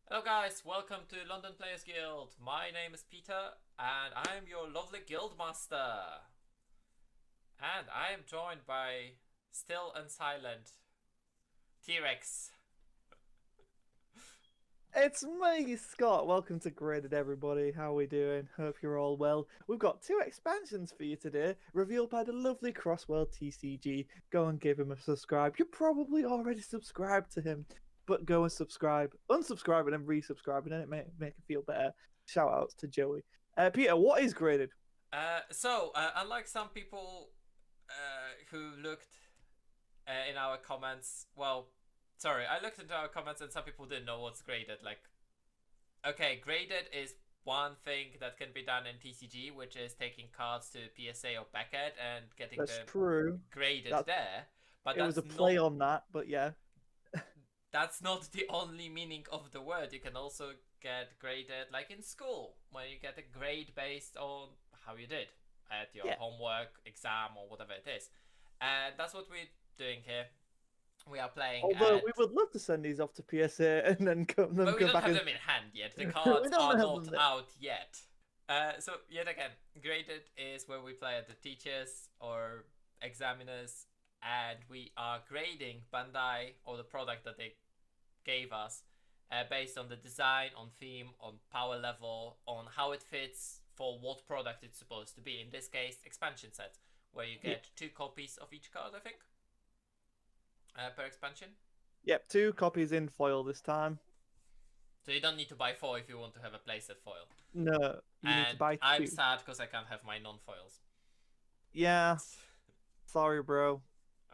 Hello guys, welcome to London Players Guild. My name is Peter and I am your lovely guild master. And I am joined by still and silent T-Rex. It's me, Scott. Welcome to Graded, everybody. How are we doing? Hope you're all well. We've got two expansions for you today, revealed by the lovely Crossworld TCG. Go and give him a subscribe. You're probably already subscribed to him, but go and subscribe, unsubscribe, and then resubscribe, and then it make it feel better. Shout outs to Joey. Peter, what is Graded? Unlike some people who looked in our comments, I looked into our comments and some people didn't know what's graded. Okay, graded is one thing that can be done in TCG, which is taking cards to PSA or Beckett and getting That's them true. graded That there. But it was that's a play not on that, but yeah. the only meaning of the word. You can also get graded like in school, where you get a grade based on how you did at your Yeah. homework, exam, or whatever it is. And that's what we're doing here. We are playing Although at. we would love to send these off to PSA and then But we come don't back have and them in hand yet. The we cards don't are have them not there. out yet. So, yet again, graded is where we play at the teachers or examiners, and we are grading Bandai or the product that they gave us based on the design, on theme, on power level, on how it fits for what product it's supposed to be. In this case, expansion sets, where you Yeah. get 2 copies of each card, I think, per expansion. Yep, 2 copies in foil this time. So you don't need to buy 4 if you want to have a playset foil. No, you need to And buy I'm two. sad because I can't have my non-foils. Yeah, sorry, bro.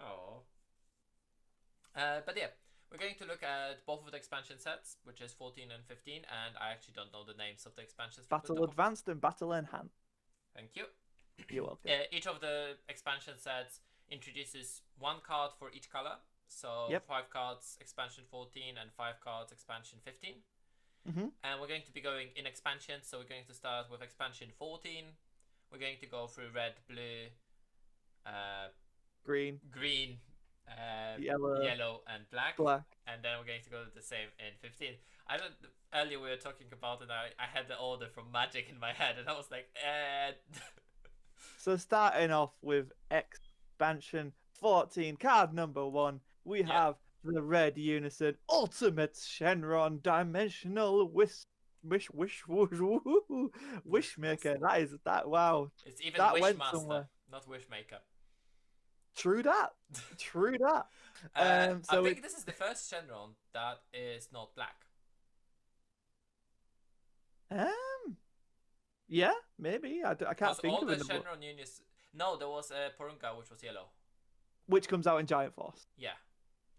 Oh. But yeah, we're going to look at both of the expansion sets, which is 14 and 15, and I actually don't know the names of the expansions. Battle Advanced and Battle Enhanced. Thank you. You're welcome. Each of the expansion sets introduces 1 card for each color. So Yep. 5 cards expansion 14 and 5 cards expansion 15. Mm-hmm. And we're going to be going in expansion. So we're going to start with expansion 14. We're going to go through red, blue, Green, green, yellow, yellow, and black. black. And then we're going to go to the same in 15. I don't. Earlier we were talking about it. I had the order from Magic in my head, and I was like, So starting off with expansion 14, card number 1, we have the Red Unison Ultimate Shenron Dimensional Wishmaker. That is that. Wow, It's even that went Wishmaster, somewhere. not Wishmaker. True that. True that. I think this is the first Shenron that is not black. Yeah, maybe. I can't Because think all of the it. Shenron units. No, there was a Porunga which was yellow. Which comes out in Giant Force. Yeah.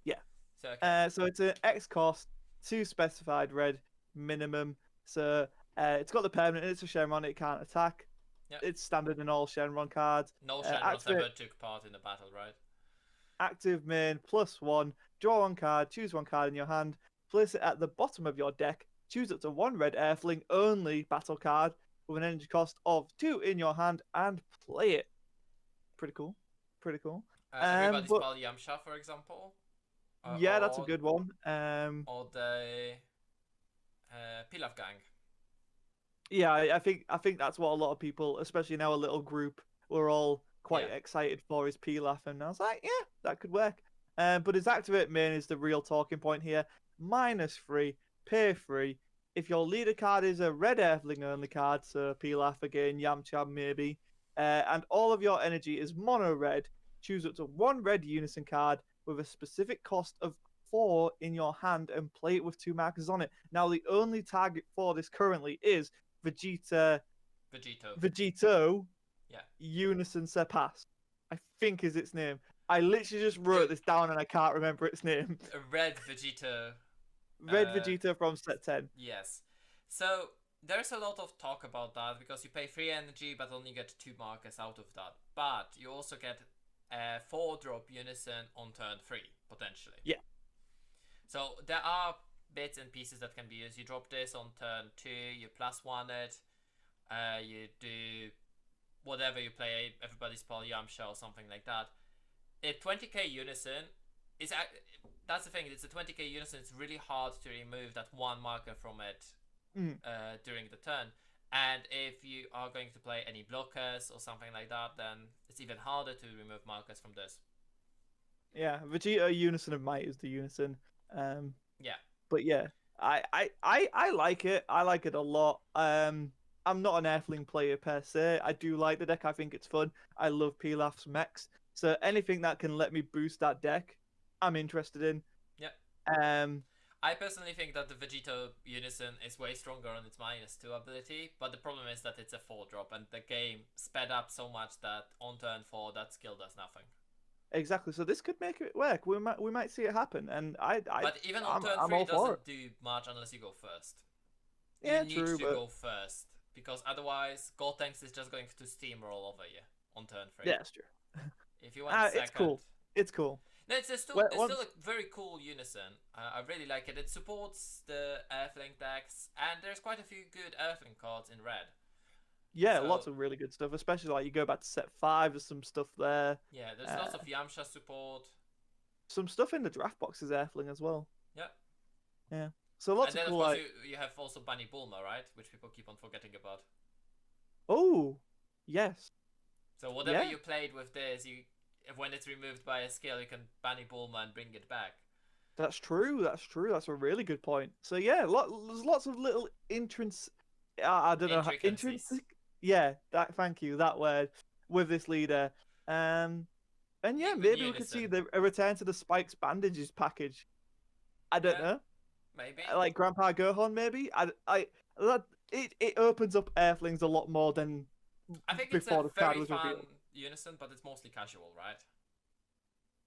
Yeah. So okay. So it's an X cost, 2 specified red minimum. So it's got the permanent. It's a Shenron. It can't attack. Yep. It's standard in all Shenron cards. No Shenrons ever took part in the battle, right? Active main +1. Draw 1 card. Choose 1 card in your hand. Place it at the bottom of your deck. Choose up to 1 red Earthling only battle card with an energy cost of 2 in your hand and play it. Pretty cool. Pretty cool. Everybody's Pal Yamcha, for example. Yeah, that's a good one. Or the Pilaf Gang. Yeah, I think that's what a lot of people, especially in our little group, were all quite excited for his Pilaf, and I was like, yeah, that could work. But his activate main is the real talking point here. -3, pay 3. If your leader card is a red Earthling only card, so Pilaf again, Yamcha maybe, and all of your energy is mono red, choose up to 1 red Unison card with a specific cost of 4 in your hand and play it with 2 markers on it. Now, the only target for this currently is Vegeta. Vegeto. Yeah. Unison Surpass, I think is its name. I literally just wrote this down and I can't remember its name. Red Vegeta. Red Vegeta from set 10. Yes. So there's a lot of talk about that because you pay 3 energy but only get 2 markers out of that. But you also get a 4-drop Unison on turn 3, potentially. Yeah. So there are bits and pieces that can be used. You drop this on turn 2, you +1 it, you do whatever you play, everybody's Paul Yamcha or something like that. A 20k Unison is that's the thing. It's a 20k unison. It's really hard to remove that one marker from it Mm. during the turn. And if you are going to play any blockers or something like that, then it's even harder to remove markers from this. Yeah, Vegeta Unison of Might is the unison. Yeah. But yeah, I like it. I like it a lot. I'm not an Earthling player per se. I do like the deck. I think it's fun. I love Pilaf's mechs. So anything that can let me boost that deck, I'm interested in. Yeah. Um, I personally think that the Vegeta Unison is way stronger on its -2 ability, but the problem is that it's a 4-drop, and the game sped up so much that on turn 4 that skill does nothing. exactly. So this could make it work. We might see it happen, and But even on turn I'm 3 all it for doesn't it. do much unless you go first. Yeah, You need true, to but go first, because otherwise Gotenks is just going to steamroll over you on turn 3. yeah, it's true. If you went second... It's cool. It's cool. No, it's still a very cool unison. I really like it. It supports the Earthling decks, and there's quite a few good Earthling cards in red. Yeah, So, lots of really good stuff, especially like you go back to set 5, there's some stuff there. Yeah, there's lots of Yamcha support. Some stuff in the draft box is Earthling as well. Yeah. Yeah. So lots and then of cool, of course you have also Bunny Bulma, right? Which people keep on forgetting about. Oh, yes. So whatever you played with this, when it's removed by a skill, you can Bunny Bulma and bring it back. That's true. That's true. That's a really good point. So yeah, there's lots of little entrance. I don't know. Intrinsic. Yeah. Thank you. That word with this leader. And yeah, maybe we could see a return to the Spikes bandages package. I don't know. Maybe. Like Grandpa Gohan, maybe. It opens up Earthlings a lot more than I think before it's the card was fun revealed. unison, but it's mostly casual, right?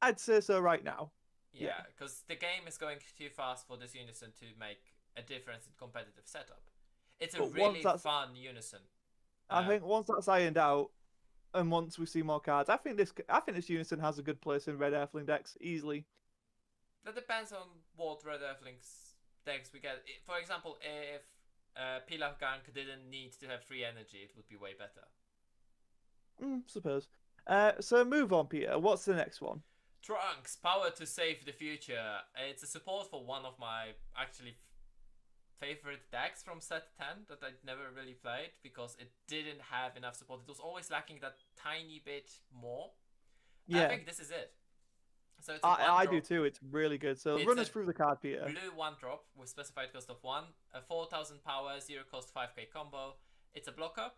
I'd say so right now. Yeah, because the game is going too fast for this unison to make a difference in competitive setup. It's a really fun unison. I think once that's ironed out, and once we see more cards, I think this unison has a good place in red Earthling decks easily. That depends on what red Earthlings decks we get. For example, if Pilaf Gang didn't need to have 3 energy, it would be way better. Suppose. So move on, Peter. What's the next one? Trunks, power to save the future. It's a support for one of my actually favorite decks from set 10 that I never really played because it didn't have enough support. It was always lacking that tiny bit more. Yeah. I think this is it. So it's I do too. It's really good. So run us through the card, Peter. Blue 1-drop with specified cost of 1, a 4000 power, 0 cost 5k combo. It's a blocker.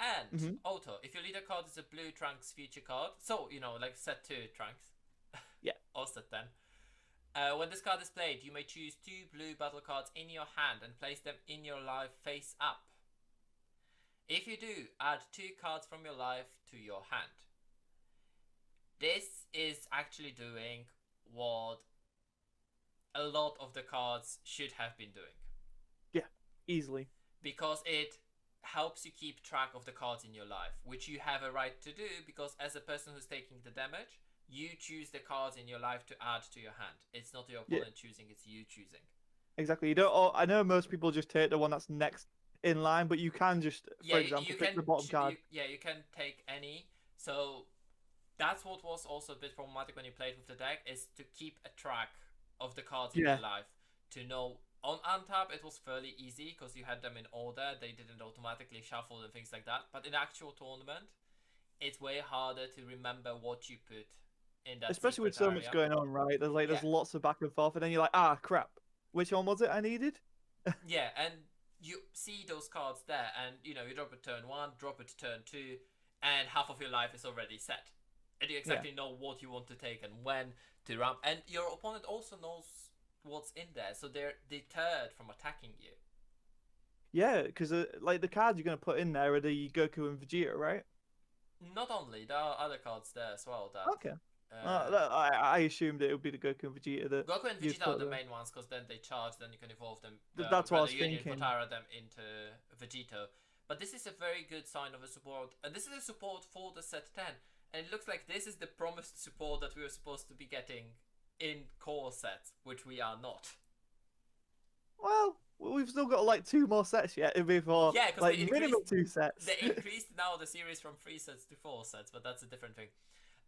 And auto. If your leader card is a blue Trunks future card, so like set 2 Trunks. Yeah. Or set 10. When this card is played, you may choose 2 blue battle cards in your hand and place them in your life face up. If you do, add 2 cards from your life to your hand. This is actually doing what a lot of the cards should have been doing. Yeah, easily. Because it helps you keep track of the cards in your life, which you have a right to do because as a person who's taking the damage, you choose the cards in your life to add to your hand. It's not your opponent choosing, it's you choosing. Exactly. You don't. I know most people just take the one that's next in line, but you can just, for example, pick the bottom card. You can take any. So that's what was also a bit problematic when you played with the deck, is to keep a track of the cards in your life. To know, on untap it was fairly easy because you had them in order, they didn't automatically shuffle and things like that. But in actual tournament, it's way harder to remember what you put in that. Especially with so much going on, right? There's lots of back and forth, and then you're like, crap, which one was it I needed? Yeah, and you see those cards there, and you drop it turn 1, drop it turn 2, and half of your life is already set. And you exactly know what you want to take and when to ramp. And your opponent also knows what's in there, so they're deterred from attacking you. Yeah, because the cards you're going to put in there are the Goku and Vegeta, right? Not only, there are other cards there as well. Okay. I assumed it would be the Goku and Vegeta. Goku and Vegeta are the main ones because then they charge, then you can evolve them. That's what I was thinking. Potara them into Vegeta. But this is a very good sign of a support. And this is a support for the set 10. And it looks like this is the promised support that we were supposed to be getting in core sets, which we are not. Well, we've still got like 2 more sets yet before. Yeah, because minimum 2 sets. They increased now the series from 3 sets to 4 sets, but that's a different thing.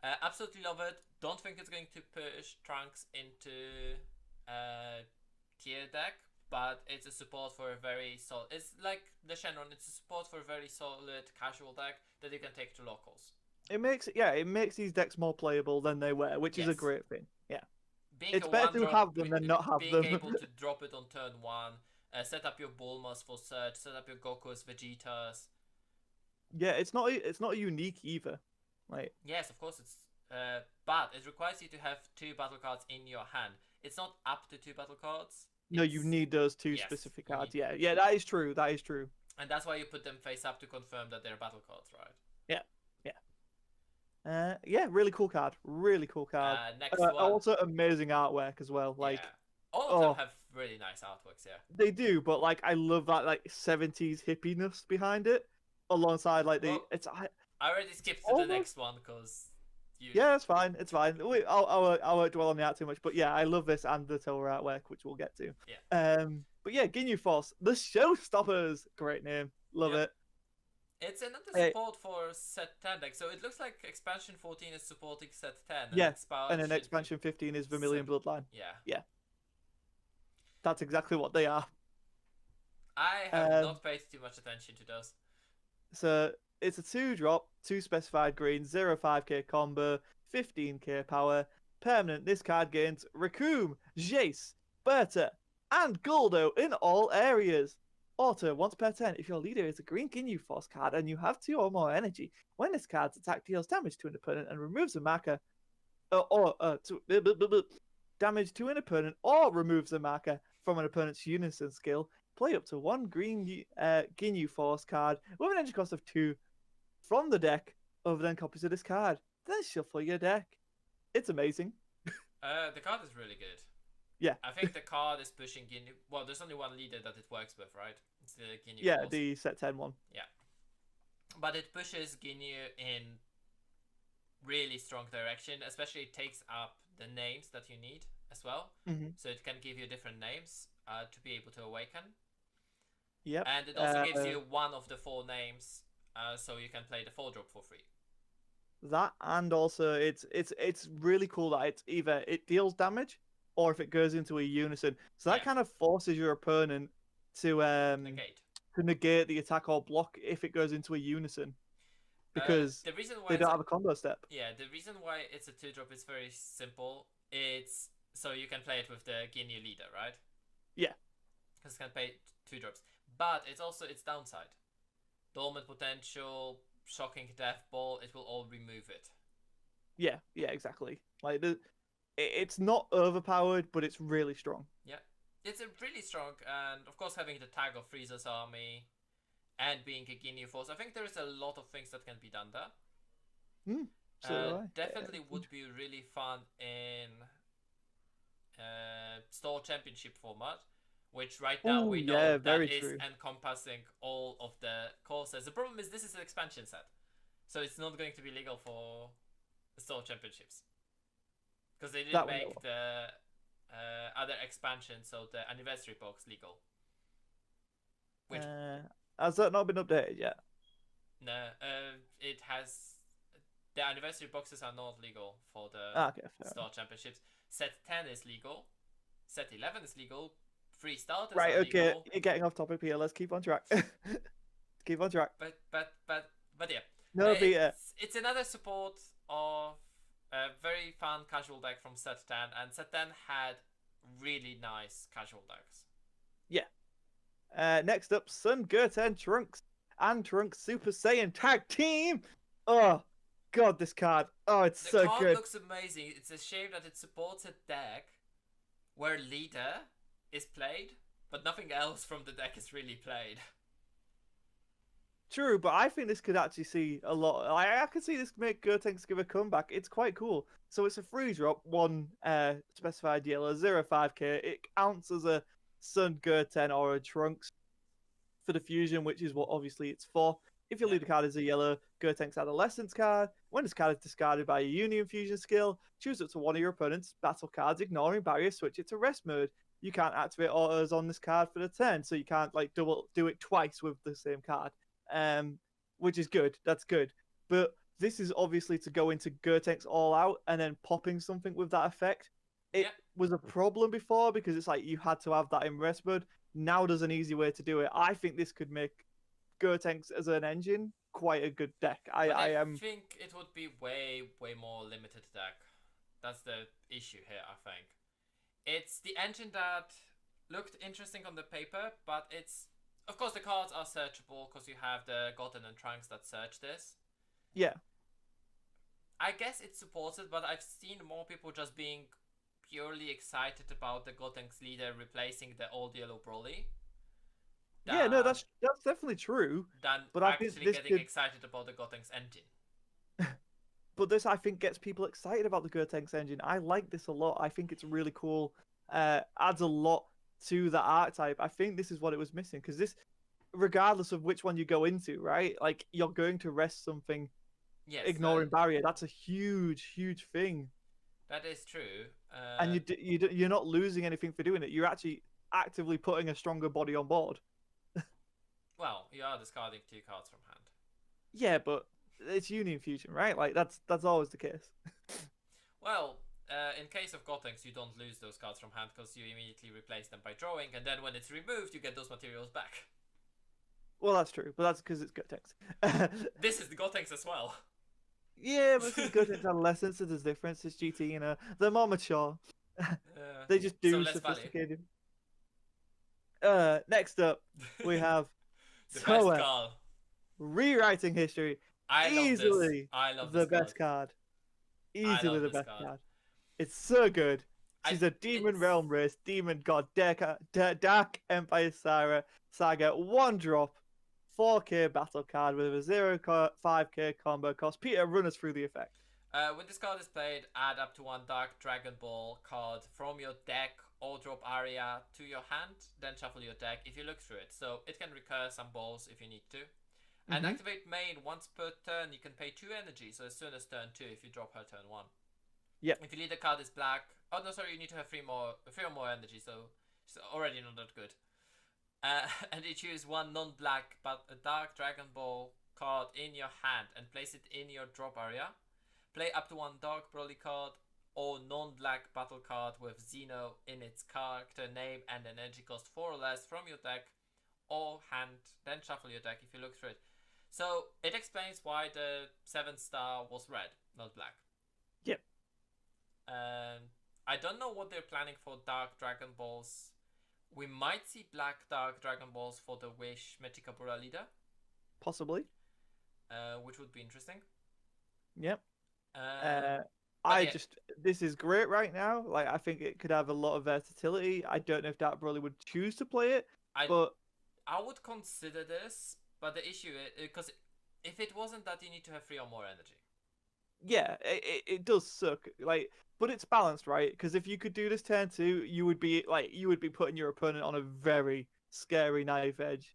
Absolutely love it. Don't think it's going to push Trunks into tier deck, but it's a support for a very solid. It's like the Shenron. It's a support for a very solid casual deck that you can take to locals. It makes these decks more playable than they were, which is a Yes. great thing. Yeah, Being it's a better one to drop, have them than not have being them. able to drop it on turn one, set up your Bulmas for search, set up your Gokus, Vegetas. Yeah, it's not unique either. Like, Yes, of course it's. But it requires you to have 2 battle cards in your hand. It's not up to 2 battle cards. no, you need those 2 Yes, specific you cards. need- Yeah, yeah, that is true. That is true. And that's why you put them face up to confirm that they're battle cards, right? Yeah, yeah. Yeah, really cool card. Really cool card. Next one. Also, amazing artwork as well. Like, yeah. All of them have really nice artworks, yeah. they do, but like, I love that like 70s hippiness behind it, alongside like the Well, it's. I already skipped to the next one because you. Yeah, it's fine. It's fine. I won't dwell on the art too much, but yeah, I love this and the Tower artwork, which we'll get to. Yeah. But yeah, Ginyu Force, the Showstoppers, great name, love it. It's another support for set 10 deck, so it looks like expansion 14 is supporting set 10. And then expansion 15 is Vermilion Bloodline. Yeah. That's exactly what they are. I have not paid too much attention to those. So it's a 2-drop, 2 specified green, 0-5k combo, 15k power. Permanent, this card gains Raccoon, Jace, Berta, and Guldo in all areas. Auto, once per turn, if your leader is a green Ginyu Force card and you have 2 or more energy, when this card's attack deals damage to an opponent and removes a marker, damage to an opponent or removes a marker from an opponent's unison skill, play up to 1 green Ginyu Force card with an energy cost of 2 from the deck other than copies of this card. Then shuffle your deck. It's amazing. The card is really good. Yeah. I think the card is pushing Ginyu. Well, there's only one leader that it works with, right? It's the Ginyu Yeah, Force. the set 10 one. Yeah. But it pushes Ginyu in really strong direction, especially it takes up the names that you need as well. So it can give you different names to be able to awaken. Yep. And it also gives you 1 of the 4 names, so you can play the 4-drop for free. That, and also it's really cool that it's either it deals damage or if it goes into a unison. So that kind of forces your opponent to negate the attack or block if it goes into a unison. Because the reason why they don't have a combo step. Yeah, the reason why it's a 2-drop is very simple. It's so you can play it with the Ginyu leader, right? Yeah. Because it can play 2 drops. But it's also its downside. Dormant potential, shocking death ball, it will all remove it. Yeah, exactly. Like it's not overpowered, but it's really strong. Yeah. It's a really strong, and of course having the tag of Frieza's army and being a Ginyu Force, I think there's a lot of things that can be done there. Definitely would be really fun in Store Championship format, which right now we know that is encompassing all of the courses. The problem is this is an expansion set, so it's not going to be legal for the Store Championships because they didn't make the other expansion, so the anniversary box legal. Which has that not been updated yet? No, it has. The anniversary boxes are not legal for the Store Championships. Set 10 is legal. Set 11 is legal. Free starters are legal. You're getting off topic here. Let's keep on track. Keep on track. But yeah. No, it's another support of a very fun casual deck from Set 10, and Set 10 had really nice casual decks. Yeah. Next up, Sun Goten Trunks and Trunks Super Saiyan Tag Team. Oh, God, this card. Oh, it's so good. The card looks amazing. It's a shame that it supports a deck where leader is played, but nothing else from the deck is really played. True, but I think this could actually see a lot. I could see this make Gotenks give a comeback. It's quite cool. So it's a free drop, 1 specified yellow, 0-5k. It counts as a Sun Goten or a Trunks for the fusion, which is what obviously it's for. If your leader card is a yellow Gotenks Adolescence card, when this card is discarded by a Union Fusion skill, choose up to 1 of your opponent's battle cards, ignoring barrier, switch it to rest mode. You can't activate autos on this card for the turn, so you can't like do it twice with the same card. Which is good. That's good. But this is obviously to go into Gotenks All Out and then popping something with that effect. It Yeah, was a problem before because it's like you had to have that in rest mode. Now there's an easy way to do it. I think this could make Gotenks as an engine quite a good deck. but I I am think it would be way more limited deck. That's the issue here, I think. It's the engine that looked interesting on the paper, but it's... Of course, the cards are searchable because you have the Goten and Trunks that search this. yeah. I guess it's supported, but I've seen more people just being purely excited about the Gotenks leader replacing the old yellow Broly Yeah, no, than, that's definitely true. than But I think actually this getting could excited about the Gotenks engine. but this I think gets people excited about the Gotenks engine. I like this a lot. I think it's really cool. Adds a lot to the archetype. I think this is what it was missing because this, regardless of which one you go into, right? Like you're going to rest something, Yes, ignoring barrier. That's a huge thing, that is true. and you're not losing anything for doing it. You're actually actively putting a stronger body on board. Well, you are discarding 2 cards from hand. Yeah, but it's Union Fusion, right? Like that's always the case. Well, in case of Gotenks, you don't lose those cards from hand because you immediately replace them by drawing, and then when it's removed, you get those materials back. Well, that's true, but that's because it's Gotenks. This is the Gotenks as well. Yeah, but it's Gotenks adolescents, so there's difference. It's GT, you know, they're more mature. They just so do less value. sophisticated. Next up, we have The best Toa card. rewriting history. I love this. Easily I love the this best card. card. Easily love the this best card. card. It's so good. She's a demon it's- realm race, demon god, Dark Empire Saga, 1-drop, 4K battle card with a 5K combo cost. Peter, run us through the effect. When this card is played, add up to 1 Dark Dragon Ball card from your deck or drop area to your hand, then shuffle your deck if you look through it. So it can recur some balls if you need to. And activate main once per turn. You can pay 2 energy, so as soon as turn 2 if you drop her turn 1. Yep. If your leader card is black... Oh, no, sorry, you need to have 3 or more energy, so it's already not that good. And you choose 1 non-black but a Dark Dragon Ball card in your hand and place it in your drop area. Play up to 1 Dark Broly card or non-black battle card with Xeno in its character name and an energy cost 4 or less from your deck or hand, then shuffle your deck if you look through it. So it explains why the 7th star was red, not black. Yep. I don't know what they're planning for Dark Dragon Balls. We might see black Dark Dragon Balls for the Wish Mechikabura leader. Possibly. Which would be interesting. Yep. Yeah. This is great right now. Like, I think it could have a lot of versatility. I don't know if Dark Broly would choose to play it, but I would consider this, but the issue is, because if it wasn't that you need to have 3 or more energy. Yeah, it does suck. Like, but it's balanced, right? Because if you could do this turn 2, you would be putting your opponent on a very scary knife edge.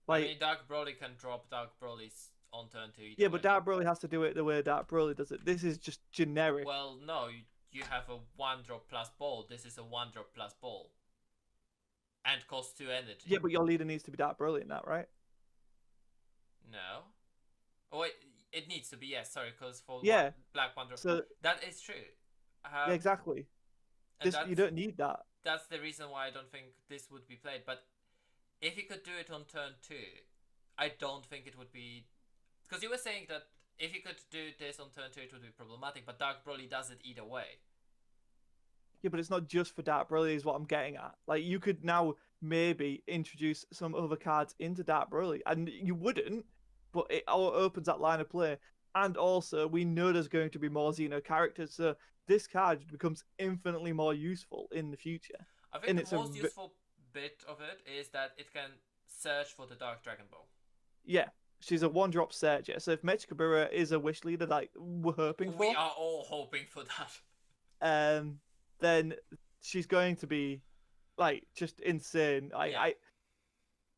Like, I mean, Dark Broly can drop Dark Broly's on turn 2 either yeah, way. but Dark Broly has to do it the way Dark Broly does it. This is just generic. Well, no, you have a 1-drop plus ball. This is a 1-drop plus ball. And costs 2 energy. Yeah, but your leader needs to be Dark Broly in that, right? No. Oh, wait, it needs to be, yes, sorry, because for black 1-drop. So that is true. yeah, exactly. You don't need that. That's the reason why I don't think this would be played. But if you could do it on turn 2, I don't think it would be... Because you were saying that if you could do this on turn 2, it would be problematic, but Dark Broly does it either way. Yeah, but it's not just for Dark Broly is what I'm getting at. Like, you could now maybe introduce some other cards into Dark Broly, and you wouldn't, but it all opens that line of play. And also, we know there's going to be more Xeno characters, so this card becomes infinitely more useful in the future. I think the most useful bit of it is that it can search for the Dark Dragon Ball. Yeah, she's a 1-drop searcher, so if Mechikabura is a wish leader like we're hoping for... We are all hoping for that. Then she's going to be, like, just insane. I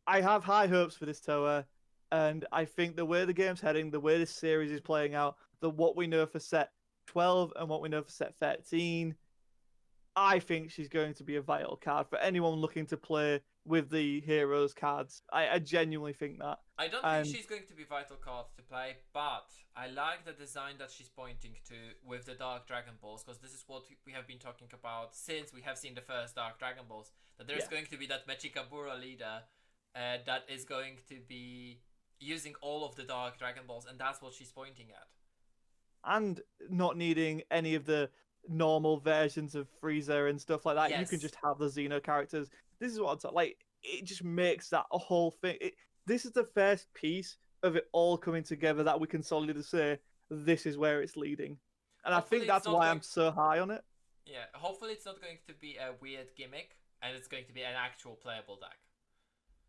have high hopes for this Toa, and I think the way the game's heading, the way this series is playing out, what we know for set 12 and what we know for set 13, I think she's going to be a vital card for anyone looking to play with the heroes cards. I genuinely think that. I don't think And she's going to be vital card to play, but I like the design that she's pointing to with the Dark Dragon Balls, because this is what we have been talking about since we have seen the first Dark Dragon Balls. That there's yeah, going to be that Mechikabura leader that is going to be using all of the Dark Dragon Balls, and that's what she's pointing at. and not needing any of the normal versions of Frieza and stuff like that. You can Yes. just have the Xeno characters. This is what I'm talking. Like, it just makes that a whole thing. This is the first piece of it all coming together that we can solidly say this is where it's leading. And I Hopefully think it's that's not why going. I'm so high on it. Yeah. Hopefully it's not going to be a weird gimmick, and it's going to be an actual playable deck.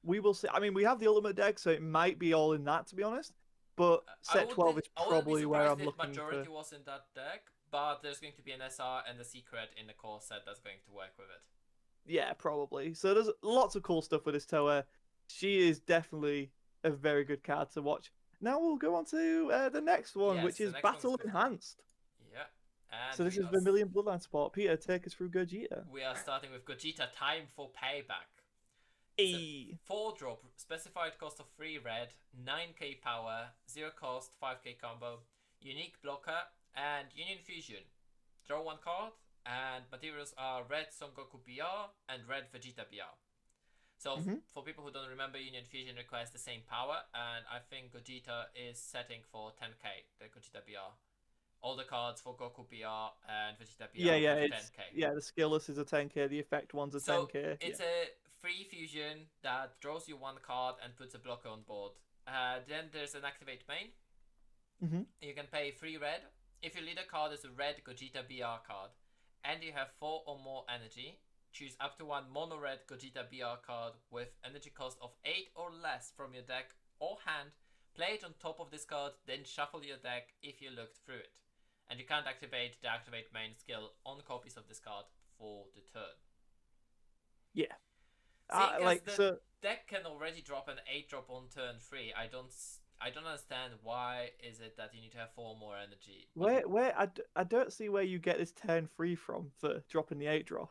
We will see. I mean, we have the ultimate deck, so it might be all in that, to be honest. But set 12 is I wouldn't be probably where surprised I'm if looking majority for. was in that deck, but there's going to be an SR and a secret in the core set that's going to work with it. Yeah, probably. So there's lots of cool stuff with this Toa. She is definitely a very good card to watch. Now we'll go on to the next one, Yes, which the is next one's Battle 15. Enhanced. Yeah, and So this is Vermilion Bloodline support. Peter, take us through Gogeta. we are starting with Vegeta. Time for payback. Hey. 4-drop, specified cost of 3 red, 9k power, 0 cost, 5k combo, unique blocker, and Union Fusion. Draw 1 card, and materials are red Son Goku BR and red Vegeta BR. So for people who don't remember, Union Fusion requires the same power, and I think Gogeta is setting for 10k, the Gogeta BR. All the cards for Goku BR and Vegeta BR Yeah, have it's 10k. the skillless is a 10k, the effect one's a So 10k. it's a free fusion that draws you 1 card and puts a blocker on board. Then there's an activate main. You can pay 3 red. If your leader card is a red Gogeta BR card, and you have 4 or more energy, choose up to 1 mono red Gogeta BR card with energy cost of 8 or less from your deck or hand. Play it on top of this card, then shuffle your deck if you looked through it. And you can't activate the activate main skill on copies of this card for the turn. Yeah. Seeing as the so deck can already drop an 8-drop on turn 3, I don't understand why is it that you need to have 4 more energy. I don't see where you get this turn free from for dropping the 8-drop.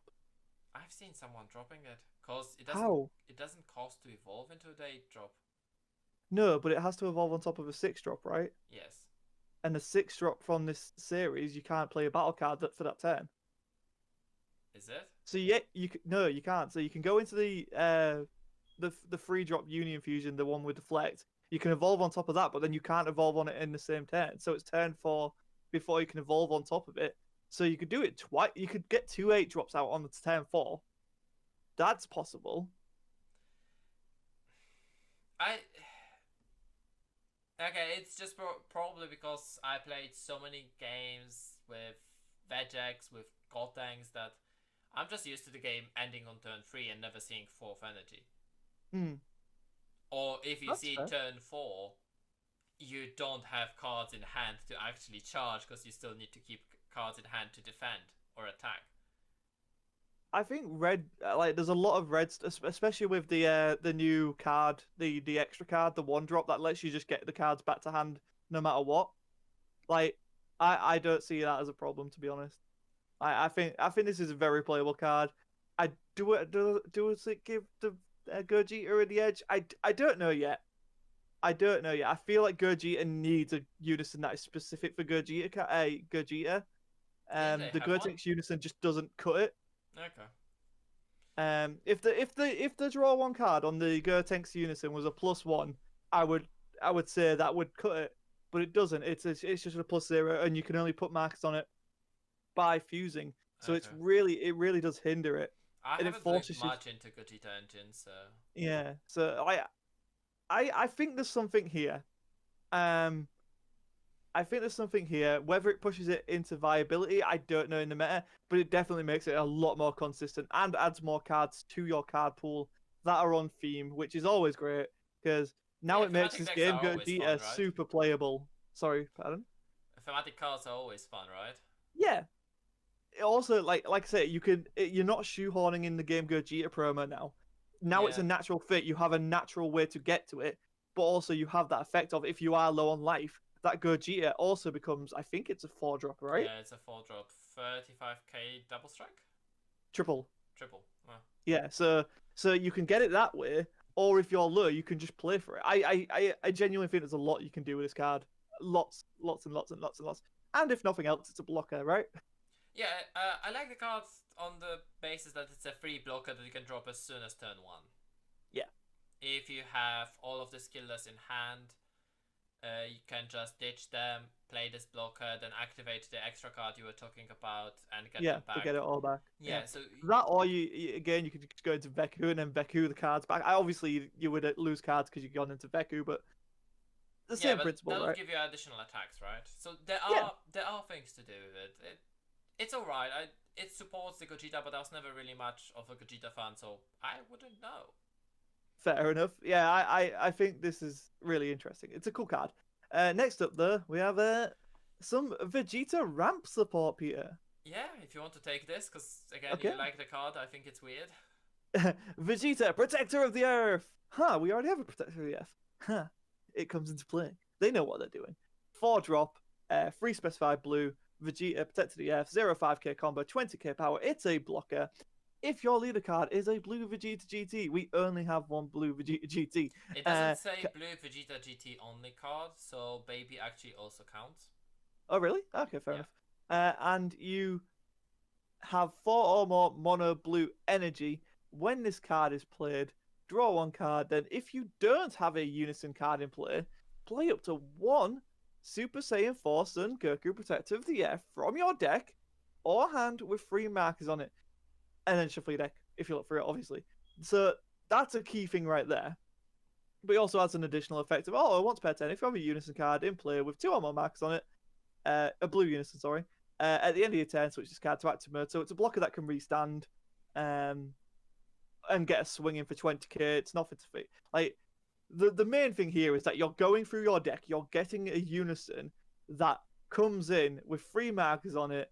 I've seen someone dropping it because How? it doesn't cost to evolve into the 8-drop. No, but it has to evolve on top of a 6-drop, right? Yes. And a 6-drop from this series, you can't play a battle card for that turn. Is it? So no, you can't. So you can go into the 3-drop Union Fusion, the one with deflect. You can evolve on top of that, but then you can't evolve on it in the same turn. So it's turn 4 before you can evolve on top of it. So you could do it twice. You could get 2 8-drops out on the turn 4. That's possible. Okay, it's just probably because I played so many games with Vegex, with Gotenks, that I'm just used to the game ending on turn 3 and never seeing 4th energy. Or if you That's see fair. turn 4, you don't have cards in hand to actually charge because you still need to keep cards in hand to defend or attack. I think red, there's a lot of red, especially with the new card, the extra card, the 1-drop that lets you just get the cards back to hand no matter what. Like, I don't see that as a problem, to be honest. I think this is a very playable card. Do it give the Gogeta the edge? I don't know yet. I feel like Gogeta needs a unison that is specific for Gogeta. Gogeta. The Gotenks unison just doesn't cut it. Okay. If the draw 1 card on the Gotenks unison was a +1, I would say that would cut it, but it doesn't. It's just a +0, and you can only put markers on it by fusing. So it really does hinder it. I and haven't it forces looked much into Gogeta Engine, so yeah. So I think there's something here. I think there's something here. Whether it pushes it into viability, I don't know in the meta, but it definitely makes it a lot more consistent and adds more cards to your card pool that are on theme, which is always great because now it makes this game Gogeta super playable. Sorry, pardon? Thematic cards are always fun, right? Yeah. Also, like I say, you're not shoehorning in the game Gogeta promo now. Now it's a natural fit. You have a natural way to get to it, but also you have that effect of if you are low on life, that Gogeta also becomes, I think it's a 4-drop, right? Yeah, it's a 4-drop, 35k double strike. Triple. Wow. Yeah, so So you can get it that way, or if you're low, you can just play for it. I genuinely think there's a lot you can do with this card. Lots, lots and lots and lots and lots. And if nothing else, it's a blocker, right? Yeah, I like the cards on the basis that it's a free blocker that you can drop as soon as turn 1. Yeah. If you have all of the skillless in hand, you can just ditch them, play this blocker, then activate the extra card you were talking about, and get them back. To get it all back. Yeah, so that, or again, you could just go into Veku and then Veku the cards back. Obviously you would lose cards because you've gone into Veku, but the same principle, that'll right? give you additional attacks, right? So there are things to do with it. It's alright. It supports the Gogeta, but I was never really much of a Gogeta fan, so I wouldn't know. Fair enough. Yeah, I think this is really interesting. It's a cool card. Next up, though, we have some Vegeta ramp support, Peter. Yeah, if you want to take this, because again, if you like the card, I think it's weird. Vegeta, Protector of the Earth. Huh, we already have a Protector of the Earth. Huh, it comes into play. They know what they're doing. 4-drop, 3 specified blue, Vegeta, Protector of the Earth, 0-5k combo, 20k power. It's a blocker. If your leader card is a blue Vegeta GT, we only have one blue Vegeta GT. It doesn't say blue Vegeta GT only card, so baby actually also counts. Oh, really? Okay, fair enough. And you have 4 or more mono blue energy. When this card is played, draw 1 card. Then, if you don't have a Unison card in play, play up to 1 Super Saiyan 4 Sun Goku Protector of the Earth from your deck or hand with 3 markers on it. And then shuffle your deck if you look for it, obviously. So that's a key thing right there. But he also adds an additional effect of, once per turn, if you have a Unison card in play with 2 or more markers on it, a blue Unison, sorry, at the end of your turn, switch this card to active mode. So it's a blocker that can restand and get a swing in for 20k. It's nothing to fit. Like, the main thing here is that you're going through your deck, you're getting a Unison that comes in with 3 markers on it,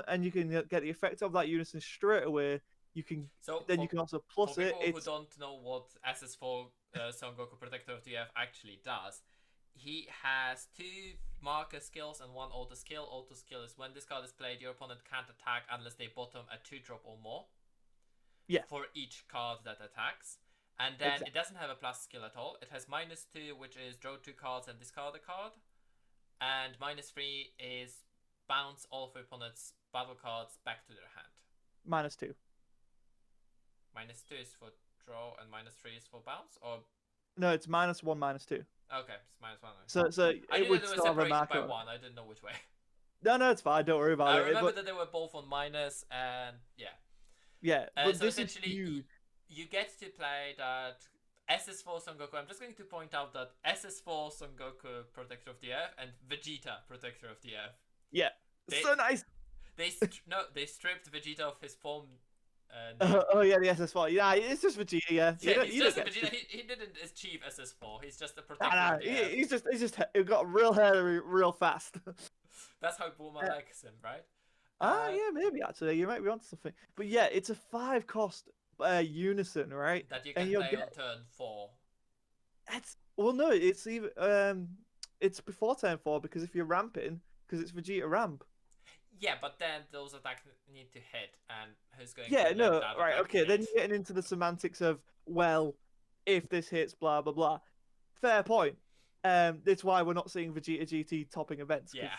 and you can get the effect of that Unison straight away. You can you can also plus for it. People who don't know what SS4 Son Goku Protector of the Earth actually does, he has 2 marker skills and 1 auto skill. Auto skill is when this card is played, your opponent can't attack unless they bottom a 2-drop or more. Yeah. For each card that attacks. And then it doesn't have a plus skill at all. It has -2, which is draw 2 cards and discard a card. And -3 is bounce all of your opponent's battle cards back to their hand. -2. -2 is for draw and -3 is for bounce, or no, it's -1, -2. Okay, it's -1. So I it would knew they were still have a separated by marker. 1. I didn't know which way. No, it's fine. Don't worry about it. I remember that they were both on minus, and yeah. Yeah, but so this essentially, is huge. You get to play that SS4 Son Goku. I'm just going to point out that SS4 Son Goku Protector of the Earth and Vegeta Protector of the Earth. Yeah, so nice. They stripped Vegeta of his form. Oh yeah, the SS4. Yeah, it's just Vegeta. Yeah, he's just a Vegeta. He didn't achieve SS4. He's just a protector. Nah, of the Earth. he's just he got real hairy real fast. That's how Bulma likes him, right? Yeah, maybe actually you might be onto something. But yeah, it's a 5 cost Unison, right? That you can play on turn 4. No, it's even it's before turn 4 because if you're ramping, because it's Vegeta ramp. Yeah, but then those attacks need to hit, and who's going? Yeah, to no, let that right, attack okay. hit? Then you're getting into the semantics of, well, if this hits, blah blah blah. Fair point. That's why we're not seeing Vegeta GT topping events. Yeah.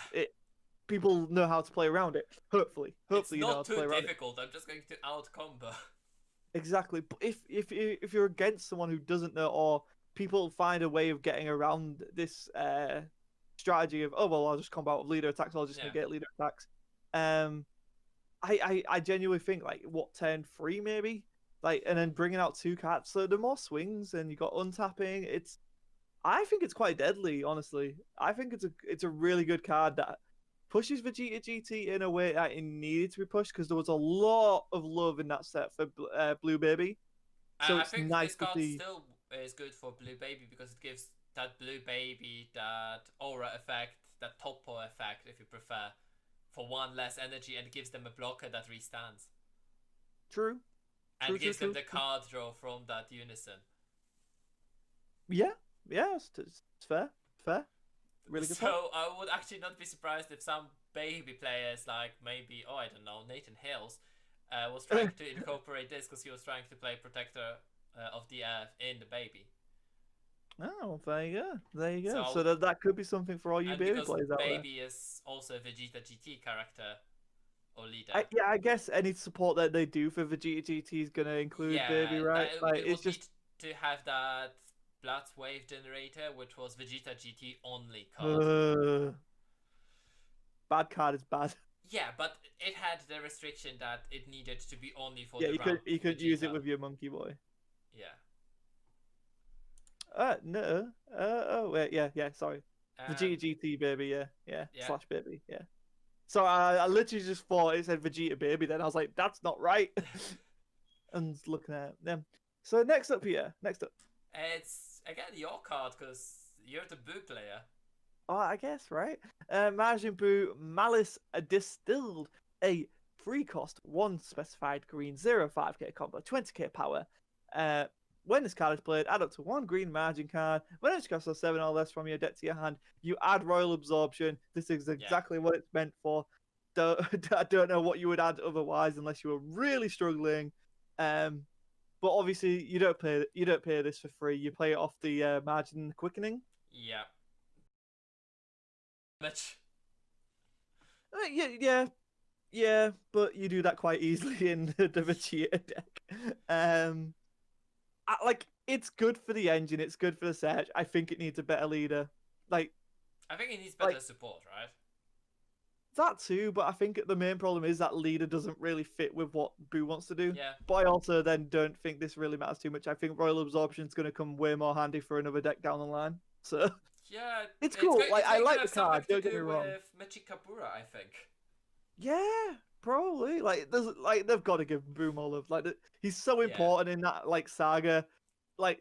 People know how to play around it. Hopefully, it's you know how to play around it. Not too difficult. I'm just going to out combo. Exactly. But if you're against someone who doesn't know, or people find a way of getting around this strategy of, I'll just combo with leader attacks, I'll just negate leader attacks. I genuinely think turn 3 maybe, and then bringing out 2 cards, so the more swings and you got untapping. I think it's quite deadly, honestly. I think it's a really good card that pushes Vegeta GT in a way that it needed to be pushed, because there was a lot of love in that set for Blue Baby. So I it's think nice this card to see. still is good for Blue Baby because it gives that Blue Baby that aura effect, that topo effect, if you prefer, for 1 less energy, and gives them a blocker that restands. True. And gives them the card draw from that Unison. Yeah, it's fair. Really good. So I would actually not be surprised if some baby players, like maybe, I don't know, Nathan Hills, was trying to incorporate this because he was trying to play Protector of the Earth in the baby. Oh, there you go. There you go. So- So that could be something for all you And baby because players out there. Baby is also a Vegeta GT character or leader. Yeah, I guess any support that they do for Vegeta GT is gonna include baby, right? Like it it's would just need to have that Blood Wave generator, which was Vegeta GT only card. Bad card is bad. Yeah, but it had the restriction that it needed to be only for Yeah, the round you could Vegeta. use it with your monkey boy. Yeah. No. Oh wait, yeah. Sorry. Vegeta GT baby, yeah. Yeah. / baby, yeah. So I literally just thought it said Vegeta baby. Then I was like, that's not right. And looking at them. So next up, It's again your card because you're the Boo player. Oh, I guess, right? Majin Buu Malice Distilled, a free cost, 1 specified green, 0/5k combo, 20k power. When this card is played, add up to 1 green margin card. When it costs 7 or less from your deck to your hand, you add Royal Absorption. This is exactly what it's meant for. I don't know what you would add otherwise unless you were really struggling. But obviously you don't pay this for free. You play it off the margin quickening. Yeah. Much. Yeah, but you do that quite easily in the Vegeta deck. It's good for the engine, it's good for the search. I think it needs a better leader. I think it needs better support, right? That too, but I think the main problem is that leader doesn't really fit with what Boo wants to do. Yeah. But I also then don't think this really matters too much. I think Royal Absorption is going to come way more handy for another deck down the line. So yeah, it's cool. I like the card. Don't get me wrong. With Mechikabura, I think. Yeah, probably. They've got to give Boo more love. He's so important in that saga.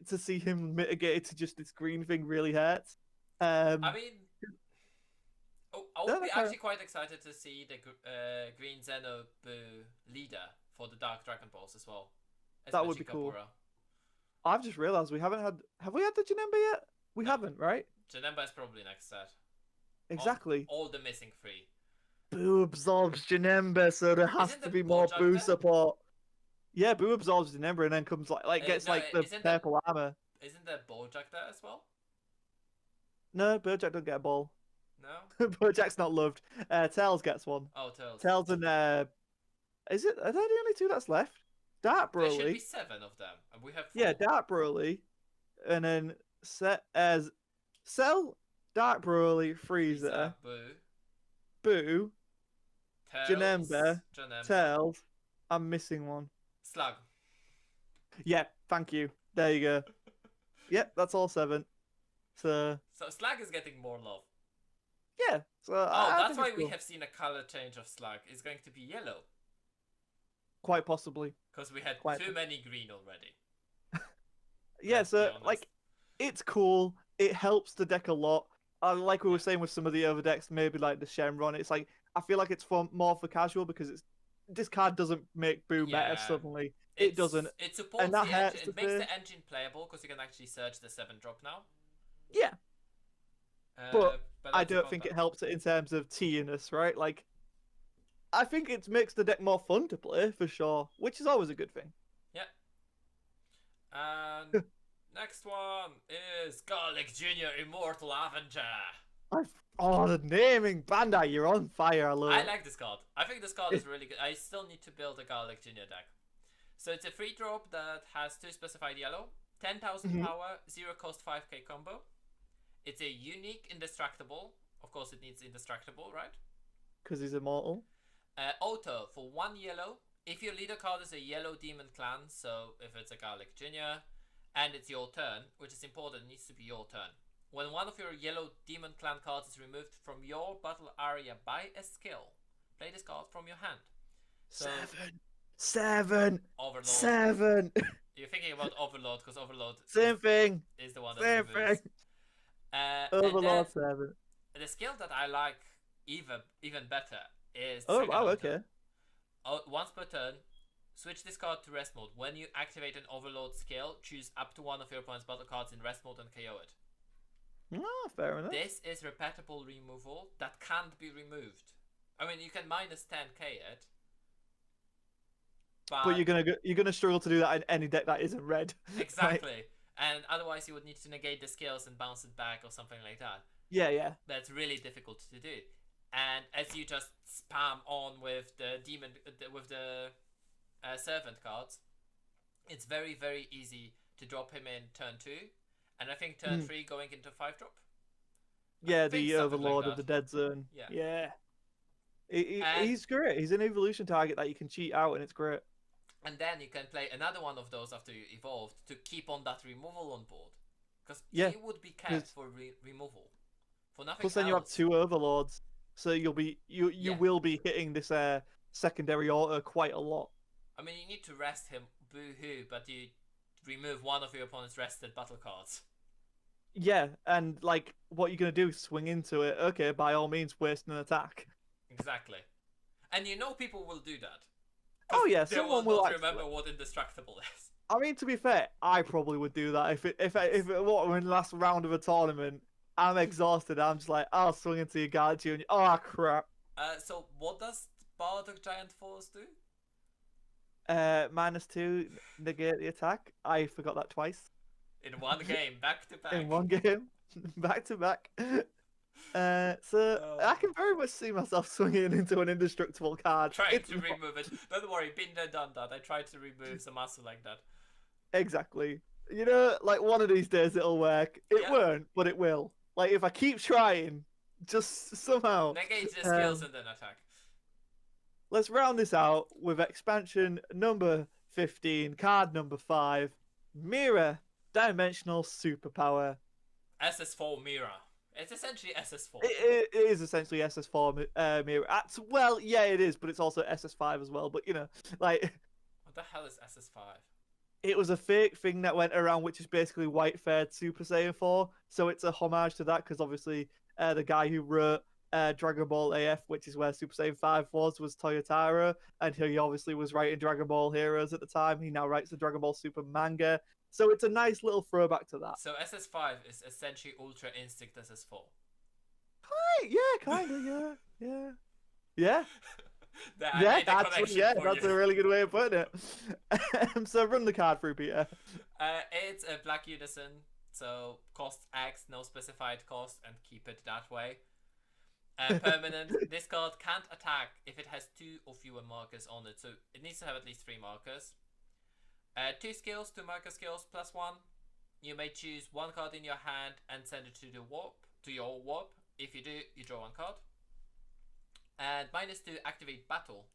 To see him mitigated to just this green thing really hurts. I mean, I would be actually quite excited to see the Green Zeno Boo leader for the Dark Dragon Balls as well. That would be cool. I've just realized we haven't had. Have we had the Janemba yet? We haven't, right? Janemba is probably next set. Exactly. All the missing 3. Boo absorbs Janemba, so there has to be more Boo support. Yeah, Boo absorbs Janemba and then comes gets the purple armor. Isn't there Bojack there as well? No, Bojack don't get a ball. No? Bojack's not loved. Tails gets one. Oh, Tails. Tails and are they the only 2 that's left? Dark Broly. There should be 7 of them, and we have 4. Yeah, Dark Broly, and then Cell, Dark Broly, Frieza, Boo, Janemba, Tails. I'm missing one. Slug. Yeah, thank you. There you go. Yep, that's all 7. So Slug is getting more love. Yeah. So that's why we have seen a color change of Slug. It's going to be yellow. Quite possibly. Because we had too many green already. Yeah, so it's cool. It helps the deck a lot. Like we were saying with some of the other decks, maybe like the Shenron, it's I feel like it's more for casual because this card doesn't make Boo meta suddenly. It doesn't. It supports the engine. It makes the engine playable because you can actually search the 7-drop now. Yeah. But I don't think it helps it in terms of T-ness, right? I think it makes the deck more fun to play, for sure, which is always a good thing. Yeah. And next one is Garlic Jr. Immortal Avenger. The naming, Bandai, you're on fire. I like this card. I think this card is really good. I still need to build a Garlic Jr. deck. So it's a free drop that has 2 specified yellow, 10,000 power, 0 cost 5k combo. It's a unique indestructible. Of course, it needs indestructible, right? Because he's immortal. Auto for 1 yellow. If your leader card is a yellow demon clan, so if it's a Garlic Jr. and it's your turn, which is important, it needs to be your turn. When one of your yellow demon clan cards is removed from your battle area by a skill, play this card from your hand. So, 7. Overlord. 7. You're thinking about Overlord because Overlord Same thing. Is the one that removes. Overlord 7. The skill that I like even better is okay. Once per turn, switch this card to rest mode. When you activate an Overlord skill, choose up to one of your opponent's battle cards in rest mode and KO it. Fair enough. This is repeatable removal that can't be removed. I mean, you can minus 10k it. But you're gonna struggle to do that in any deck that isn't red. Exactly. And otherwise you would need to negate the skills and bounce it back or something like that. Yeah. That's really difficult to do. And as you just spam on with the servant cards, it's very, very easy to drop him in turn 2, and I think turn 3 going into 5-drop. Yeah, the Overlord of the Dead Zone. Yeah. He's great. He's an evolution target that you can cheat out, and it's great. And then you can play another one of those after you evolved to keep on that removal on board, because he would be kept for removal, for nothing else. Plus, then you have 2 Overlords, so you will be hitting this secondary auto quite a lot. I mean, you need to rest him, boo-hoo, but you remove one of your opponent's rested battle cards. Yeah, and like, what you're gonna do? Swing into it? Okay, by all means, waste an attack. Exactly, and you know people will do that. Oh yeah, someone will remember what indestructible is. I mean, to be fair, I probably would do that if it were in the last round of a tournament. I'm exhausted. I'm just like, I'll swing into your Guardian. Oh crap. So what does Bardock Giant Force do? -2 negate the attack. I forgot that twice. In one game, back to back. In one game, back to back. So I can very much see myself swinging into an indestructible card. Trying to remove it. Don't worry, been there, done that. I tried to remove some muscle like that. Exactly. You know, like one of these days it'll work. It won't, but it will. Like if I keep trying, just somehow. Negate the skills and then attack. Let's round this out with expansion number 15, card number 5, Mirror Dimensional Superpower. SS4 Mirror. It's essentially SS4. It is essentially SS4 Mirror. Well, yeah, it is, but it's also SS5 as well. But you know, like, what the hell is SS5? It was a fake thing that went around, which is basically White Faired Super Saiyan 4. So it's a homage to that, because obviously the guy who wrote Dragon Ball AF, which is where Super Saiyan 5 was Toyotaro, and he obviously was writing Dragon Ball Heroes at the time. He now writes the Dragon Ball Super manga. So it's a nice little throwback to that. So SS5 is essentially Ultra Instinct SS4. Kind of, yeah. Yeah, that's a really good way of putting it. So run the card through, Peter. It's a black unison, so cost X, no specified cost, and keep it that way. Permanent. This card can't attack if it has 2 or fewer markers on it, so it needs to have at least 3 markers. 2 skills, 2 marker skills, +1. You may choose 1 card in your hand and send it to your warp. If you do, you draw 1 card. And -2, activate battle.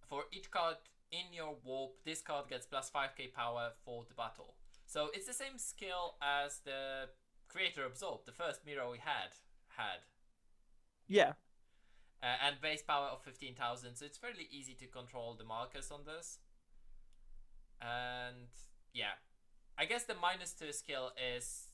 For each card in your warp, this card gets +5k power for the battle. So it's the same skill as the Creator Absorb, the first mirror we had. Yeah. And base power of 15,000, so it's fairly easy to control the markers on this. And yeah, I guess the -2 skill is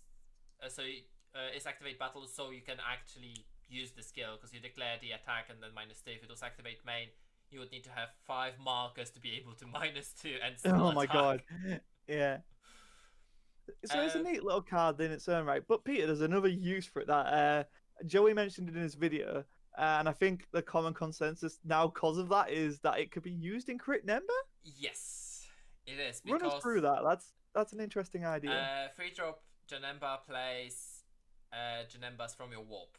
is activate battle, so you can actually use the skill, because you declare the attack and then -2. If it was activate main, you would need to have 5 markers to be able to -2 and still Oh my god. Yeah. So it's a neat little card in its own right. But Peter, there's another use for it that Joey mentioned it in his video, and I think the common consensus now because of that is that it could be used in Crit Nemba? Yes, it is. Run us through that. That's an interesting idea. 3-drop Janemba plays Janembas from your warp.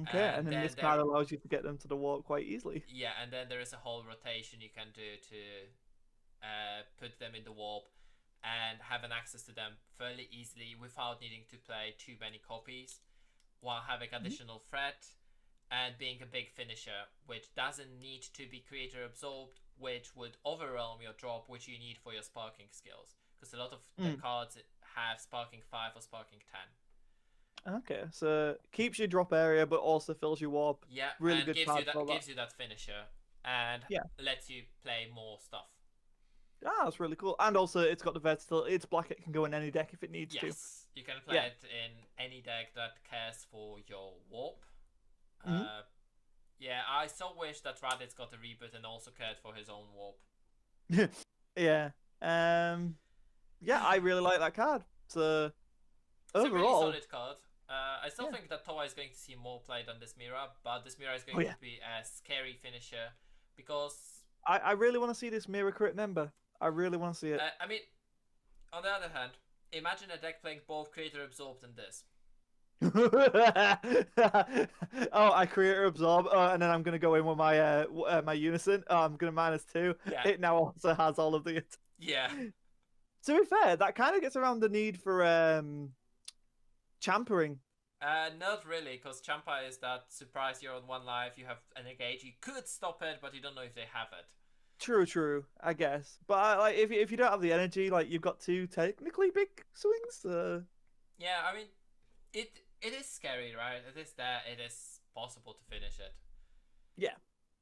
Okay, and then this card allows you to get them to the warp quite easily. Yeah, and then there is a whole rotation you can do to put them in the warp and have an access to them fairly easily without needing to play too many copies, while having additional threat and being a big finisher, which doesn't need to be Creator Absorbed, which would overwhelm your drop, which you need for your Sparking skills, because a lot of the cards have Sparking 5 or Sparking 10. Okay, so keeps your drop area, but also fills your warp. Yeah, really and good gives you that finisher, and lets you play more stuff. That's really cool. And also, it's got the versatility. It's black. It can go in any deck if it needs to. Yes, you can play it in any deck that cares for your warp. Yeah, I so wish that Raditz got a reboot and also cared for his own warp. Yeah. Yeah, I really like that card. So it's overall, a really solid card. I still think that Toa is going to see more play than this mirror, but this mirror is going to be a scary finisher, because I really want to see this Mirror Crit member. I really want to see it. I mean, on the other hand, imagine a deck playing both Creator Absorbed and this. Oh, I create or absorb, and then I'm gonna go in with my my unison. Oh, I'm gonna -2. Yeah. It now also has all of the. Yeah. To be fair, that kind of gets around the need for champering. Not really, because Champa is that surprise you're on 1 life, you have an engage, you could stop it, but you don't know if they have it. True, I guess. But like, if you don't have the energy, like you've got two technically big swings. Yeah, I mean, it is scary, right? It is there. It is possible to finish it. Yeah.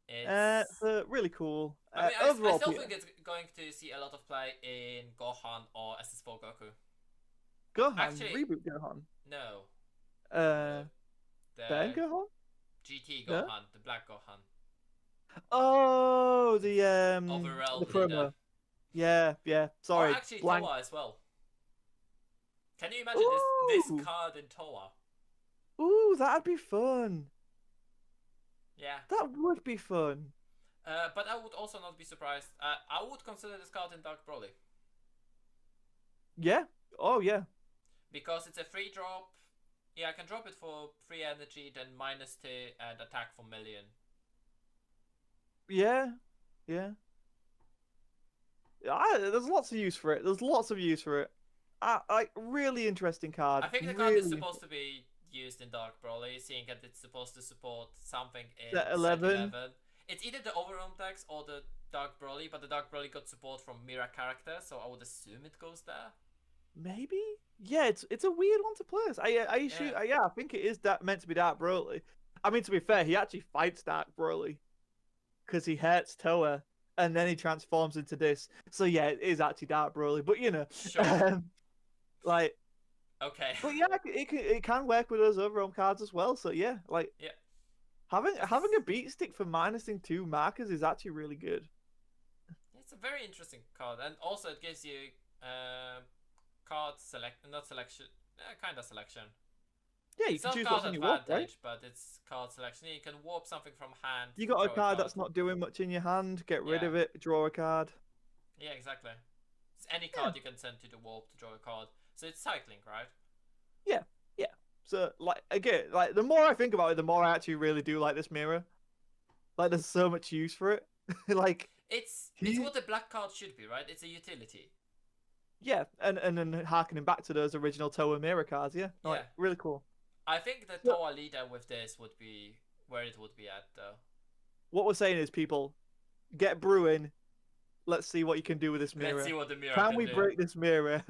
It's So really cool. I mean, I Overall, still Peter, think it's going to see a lot of play in Gohan or SS4 Goku. Gohan Actually, reboot Gohan. No, Ben the Gohan? GT No? Gohan, the Black Gohan, Oh, the Overrealm the leader, promo. Yeah. or Sorry, actually blank. Toa as well. Can you imagine this Ooh, card in Toa? that'd be fun. Yeah. That would be fun. But I would also not be surprised. I would consider this card in Dark Broly. Yeah. Oh, yeah. Because it's a free drop. Yeah, I can drop it for free energy, then -2 and attack for million. Yeah. There's lots of use for it. Really interesting card. I think the card is supposed to be used in Dark Broly, seeing that it's supposed to support something in Set set 11. 11. It's either the Overwhelm decks or the Dark Broly, but the Dark Broly got support from Mira characters, so I would assume it goes there. Maybe. Yeah, it's a weird one to place. I think it is meant to be Dark Broly. I mean, to be fair, he actually fights Dark Broly because he hurts Toa, and then he transforms into this. So yeah, it is actually Dark Broly. But Sure. like, Okay. but yeah, it can work with those overall cards as well. So yeah, like, Yeah. having a beat stick for minusing 2 markers is actually really good. It's a very interesting card, and also it gives you card not selection, kind of selection. Yeah, you It's can not choose card what's on your warp, advantage, right? but it's card selection. You can warp something from hand. You to got a draw card that's not doing much in your hand. Get rid Yeah. of it. Draw a card. Yeah, exactly. It's any Yeah. card you can send to the warp to draw a card. So it's cycling, right? Yeah. So like again, like the more I think about it, the more I actually really do like this mirror. Like there's so much use for it. Like It's he- what the black card should be, right? It's a utility. yeah, and then harkening back to those original Toa mirror cards, yeah. Like Yeah. really cool. I think the Yeah. Toa leader with this would be where it would be at, though. What we're saying is, people, get brewing. Let's see what you can do with this mirror. Let's see what the mirror Can can we do. break this mirror?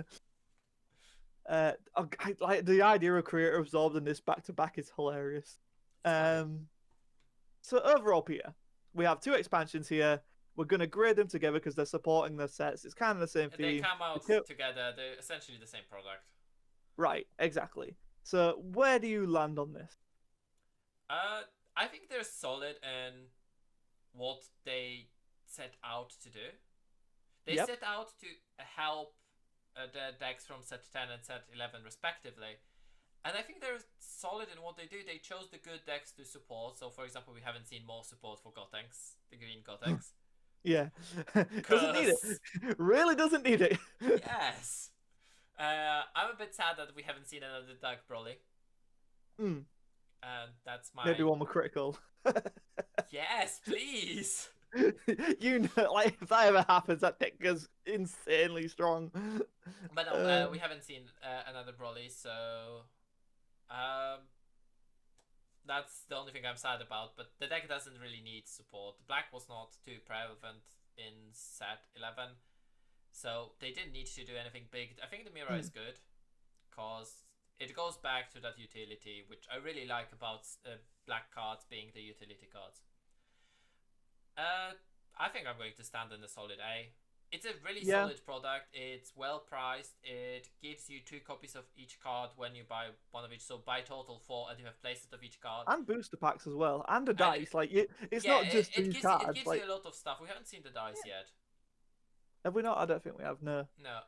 Like the idea of creator absorbed in this back to back is hilarious. So overall, Peter, we have 2 expansions here. We're gonna grade them together because they're supporting the sets. It's kind of the same theme. They come out together. They're essentially the same product. Right, exactly. So where do you land on this? I think they're solid in what they set out to do. They Yep. set out to help the decks from set 10 and set 11 respectively. And I think they're solid in what they do. They chose the good decks to support. So, for example, we haven't seen more support for Gotenks, the green Gotenks. Yeah. Doesn't need it. Really doesn't need it. Yes. I'm a bit sad that we haven't seen another Dark Broly. And that's my... Maybe one more critical. Yes, please. You know, like if that ever happens, that deck goes insanely strong. But no, we haven't seen another Broly, so that's the only thing I'm sad about. But the deck doesn't really need support. Black was not too prevalent in set 11, so they didn't need to do anything big. I think the mirror is good because it goes back to that utility, which I really like about black cards being the utility cards. I think I'm going to stand in the solid A. It's a really solid product. It's well priced. It gives you 2 copies of each card when you buy one of each. So buy total 4, and you have playset of each card. And booster packs as well, and a dice. Like it's yeah, not just these cards. It gives like, you a lot of stuff. We haven't seen the dice yet. Have we not? I don't think we have. No. No.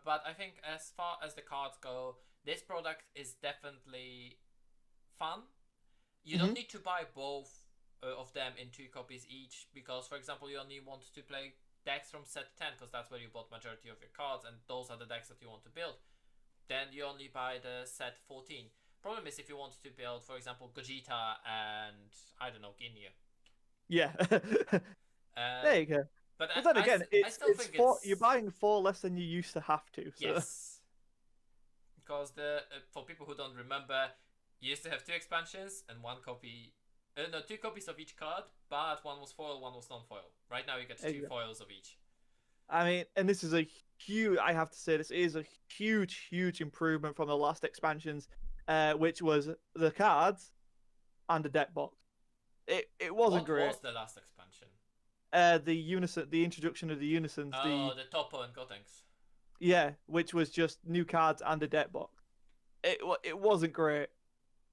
But I think as far as the cards go, this product is definitely fun. You don't need to buy both of them in 2 copies each, because for example you only want to play decks from set 10 because that's where you bought majority of your cards and those are the decks that you want to build. Then you only buy the set 14. Problem is if you want to build, for example, Vegeta and I don't know, Ginyu. Yeah. Uh, There you go. but But then again, I still it's think four. it's You're buying 4 less than you used to have to. So yes, because the for people who don't remember, you used to have 2 expansions and 1 copy. No, 2 copies of each card, but one was foil, one was non-foil. Right now you get 2 foils of each. I mean, and this is a huge. I have to say, this is a huge improvement from the last expansions, which was the cards and the deck box. It wasn't great. What was the last expansion? The introduction of the unisons. Oh, the Topo and Gotenks. Yeah, which was just new cards and a deck box. It wasn't great.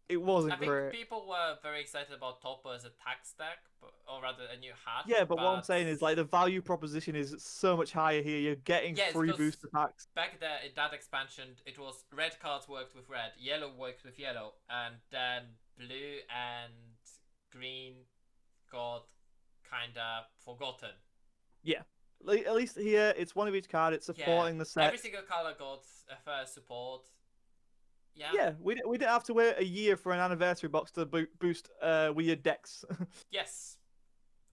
It wasn't great. I think people were very excited about Topo as a tax deck, or rather a new hat. Yeah, but what I'm saying is like the value proposition is so much higher here. You're getting free booster packs. Back there in that expansion, it was red cards worked with red, yellow worked with yellow, and then blue and green got kinda forgotten. Yeah. At least here, it's one of each card. It's supporting the set. Every single color got a fair support. Yeah. Yeah, we didn't have to wait a year for an anniversary box to boost weird decks. Yes.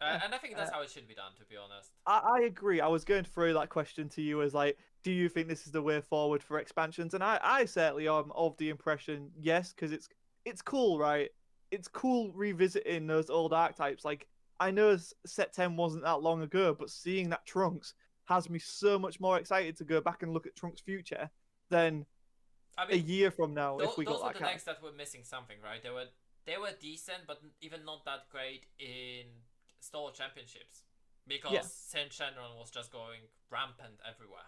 And I think that's how it should be done, to be honest. I agree. I was going to throw that question to you as like, do you think this is the way forward for expansions? And I certainly am of the impression, yes, because it's cool, right? It's cool revisiting those old archetypes. Like, I know set 10 wasn't that long ago, but seeing that Trunks has me so much more excited to go back and look at Trunks' future than a year from now if we got that Those are the card. decks that were missing something, right? They were decent, but even not that great in Store Championships because Saint Shenron was just going rampant everywhere.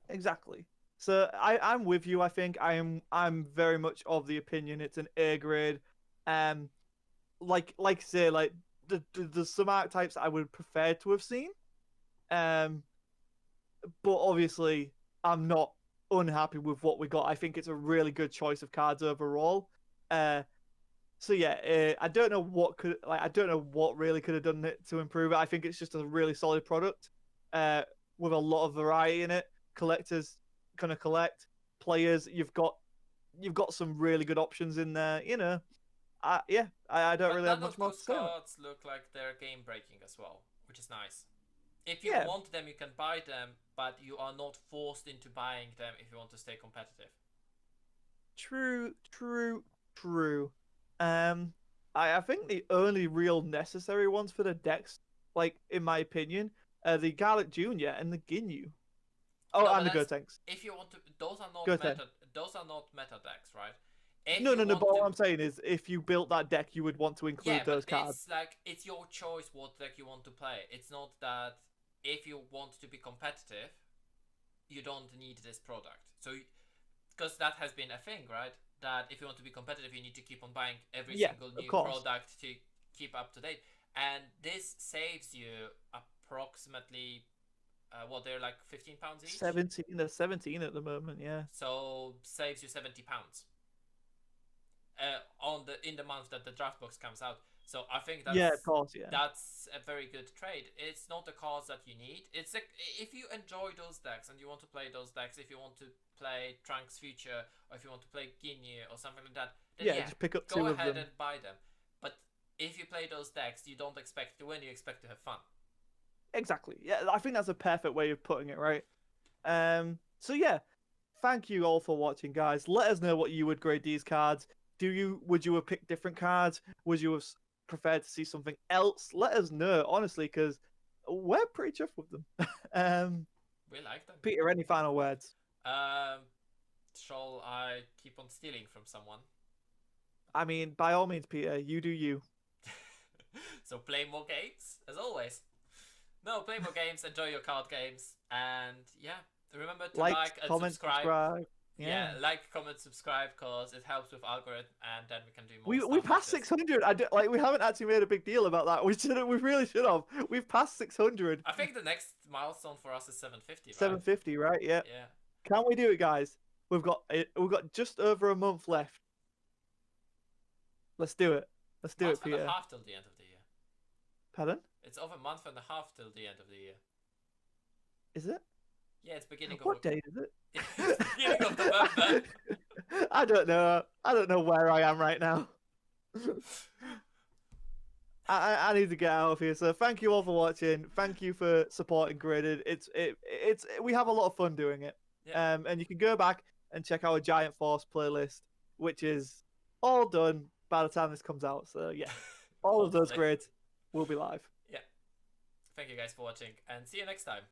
Exactly. So I'm with you. I think I'm very much of the opinion it's an A grade. Like say like the some archetypes I would prefer to have seen. But obviously I'm not unhappy with what we got. I think it's a really good choice of cards overall. So yeah, I don't know what really could have done it to improve it. I think it's just a really solid product with a lot of variety in it. Collectors gonna collect, players you've got some really good options in there. You know, I don't really have much more to say. Cards look like they're game breaking as well, which is nice. If you want them, you can buy them, but you are not forced into buying them if you want to stay competitive. True. I think the only real necessary ones for the decks, like in my opinion, are the Garlic Jr. and the Ginyu. Oh, and the Gotenks. If you want to, those are not meta decks, right? No. But what I'm saying is, if you built that deck, you would want to include those cards. It's your choice what deck you want to play. It's not that if you want to be competitive, you don't need this product. So, because that has been a thing, right? That if you want to be competitive, you need to keep on buying every single new product to keep up to date. And this saves you approximately, they're like £15 each? 17. They're 17 at the moment, yeah. So saves you £70 in the month that the draft box comes out. So I think that's that's a very good trade. It's not the cards that you need. It's like if you enjoy those decks and you want to play those decks, if you want to play Trunks Future or if you want to play Ginyu or something like that, then just pick up go ahead and buy them. But if you play those decks, you don't expect to win, you expect to have fun. Exactly. Yeah, I think that's a perfect way of putting it, right? So yeah, thank you all for watching, guys. Let us know what you would grade these cards. Would you have picked different cards? Would you have preferred to see something else? Let us know, honestly, because we're pretty chuffed with them. We like them. Peter, any final words? Shall I keep on stealing from someone? I mean, by all means, Peter, you do you. So play more games, as always. No, play more games, enjoy your card games, and yeah, remember to like and comment, subscribe. Yeah, like, comment, subscribe, because it helps with algorithm, and then we can do more. We passed 600. We haven't actually made a big deal about that. We really should have. We've passed 600. I think the next milestone for us is 750. Right? 750, right? Yeah. Yeah. Can we do it, guys? We've got just over a month left. Let's do it. Let's do it, Peter. Half till the end of the year. Pardon? It's over a month and a half till the end of the year. Is it? Yeah, it's beginning of What date is it? it's beginning of November. I don't know. I don't know where I am right now. I need to get out of here. So thank you all for watching. Thank you for supporting Graded. We have a lot of fun doing it. Yeah. And you can go back and check our Giant Force playlist, which is all done by the time this comes out. So yeah, all of those Hopefully. grades will be live. Yeah. Thank you guys for watching, and see you next time.